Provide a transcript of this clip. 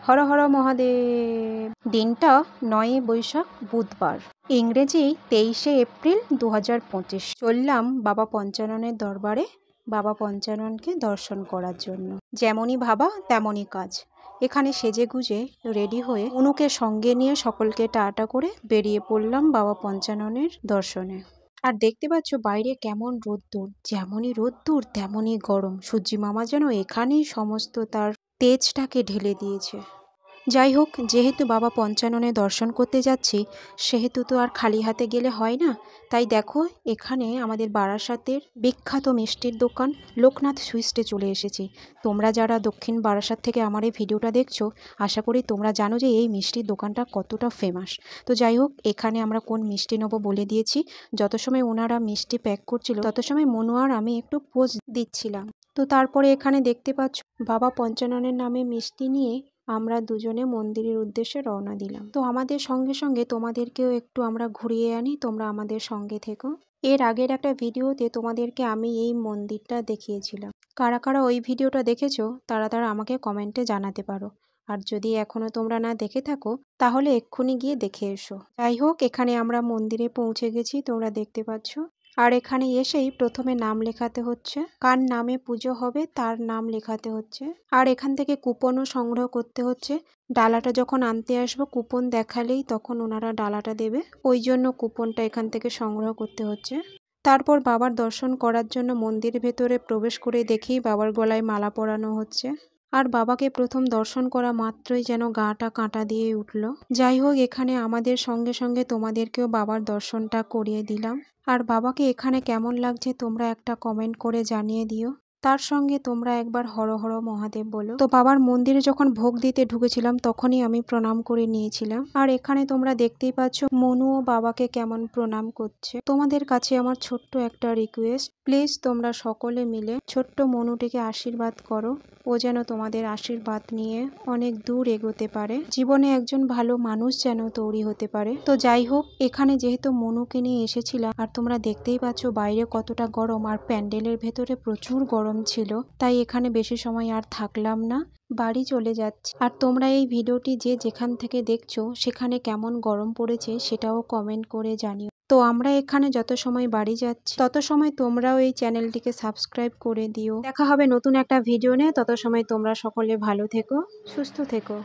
হর হর মহাদেব। দিনটা ৯ বৈশাখ বুধবার, ইংরেজি ২৩ এপ্রিল ২০২৫। চললাম বাবা পঞ্চাননের দরবারে বাবা পঞ্চাননকে দর্শন করার জন্য। যেমনই ভাবা তেমনই কাজ। এখানে সেজে গুজে রেডি হয়ে অনুকে সঙ্গে নিয়ে সকলকে টাটা করে বেরিয়ে পড়লাম বাবা পঞ্চাননের দর্শনে। আর দেখতে পাচ্ছ বাইরে কেমন রোদ্দুর, যেমনই রোদ্দুর তেমনই গরম। সূর্যি মামা যেন এখানেই সমস্ত তার তেজটাকে ঢেলে দিয়েছে। যাই হোক, যেহেতু বাবা পঞ্চাননে দর্শন করতে যাচ্ছি সেহেতু তো আর খালি হাতে গেলে হয় না। তাই দেখো এখানে আমাদের বারাসাতের বিখ্যাত মিষ্টির দোকান লোকনাথ সুইটসে চলে এসেছি। তোমরা যারা দক্ষিণ বারাসাত থেকে আমার এই ভিডিওটা দেখছো, আশা করি তোমরা জানো যে এই মিষ্টির দোকানটা কতটা ফেমাস। তো যাই হোক, এখানে আমরা কোন মিষ্টি নেবো বলে দিয়েছি। যত সময় ওনারা মিষ্টি প্যাক করছিল তত সময় মনু আর আমি একটু পোজ দিচ্ছিলাম। তো তারপরে এখানে দেখতে পাচ্ছ বাবা পঞ্চাননের নামে মিষ্টি নিয়ে আমরা দুজনে মন্দিরের উদ্দেশ্যে রওনা দিলাম। তো আমাদের সঙ্গে সঙ্গে তোমাদেরকেও একটু আমরা ঘুরিয়ে আনি, তোমরা আমাদের সঙ্গে থেকো। এর আগের একটা ভিডিওতে তোমাদেরকে আমি এই মন্দিরটা দেখিয়েছিলাম। কারা কারা ওই ভিডিওটা দেখেছো তারা আমাকে কমেন্টে জানাতে পারো। আর যদি এখনো তোমরা না দেখে থাকো তাহলে এক্ষুনি গিয়ে দেখে এসো। যাই হোক, এখানে আমরা মন্দিরে পৌঁছে গেছি, তোমরা দেখতে পাচ্ছ। আর এখানে এসেই প্রথমে নাম লেখাতে হচ্ছে, কার নামে পুজো হবে তার নাম লেখাতে হচ্ছে। আর এখান থেকে কুপনও সংগ্রহ করতে হচ্ছে। ডালাটা যখন আনতে আসবো কুপন দেখালেই তখন ওনারা ডালাটা দেবে, ওই জন্য কুপনটা এখান থেকে সংগ্রহ করতে হচ্ছে। তারপর বাবার দর্শন করার জন্য মন্দিরের ভেতরে প্রবেশ করে দেখি বাবার গলায় মালা পরানো হচ্ছে। আর বাবাকে প্রথম দর্শন করা মাত্রই যেন গাটা কাঁটা দিয়ে উঠল। যাই হোক, এখানে আমাদের সঙ্গে সঙ্গে তোমাদেরকেও বাবার দর্শনটা করিয়ে দিলাম। আর বাবাকে এখানে কেমন লাগছে তোমরা একটা কমেন্ট করে জানিয়ে দিও। তার সঙ্গে তোমরা একবার হর হর মহাদেব বলো। তো বাবার মন্দিরে যখন ভোগ দিতে ঢুকেছিলাম তখনই আমি প্রণাম করে নিয়েছিলাম। আর এখানে তোমরা দেখতেই পাচ্ছ মনুও বাবাকে কেমন প্রণাম করছে। তোমাদের কাছে আমার ছোট্ট একটা রিকোয়েস্ট, প্লিজ তোমরা সকলে মিলে ছোট্ট মনুটিকে আশীর্বাদ করো। ও যেন তোমাদের আশীর্বাদ নিয়ে অনেক দূর এগোতে পারে, জীবনে একজন ভালো মানুষ যেন তৈরি হতে পারে। তো যাই হোক, এখানে যেহেতু মনুকে নিয়ে এসেছিলাম আর তোমরা দেখতেই পাচ্ছ বাইরে কতটা গরম আর প্যান্ডেলের ভেতরে প্রচুর গরম ছিল, তাই এখানে বেশি সময় আর থাকলাম না, বাড়ি চলে যাচ্ছি। আর তোমরা এই ভিডিওটি যে যেখান থেকে দেখছো সেখানে কেমন গরম পড়েছে সেটাও কমেন্ট করে জানিও। তো আমরা এখানে যত সময় বাড়ি যাচ্ছি তত সময় তোমরাও এই চ্যানেলটিকে সাবস্ক্রাইব করে দিও। দেখা হবে নতুন একটা ভিডিও নিয়ে, তত সময় তোমরা সকলে ভালো থেকো, সুস্থ থেকো।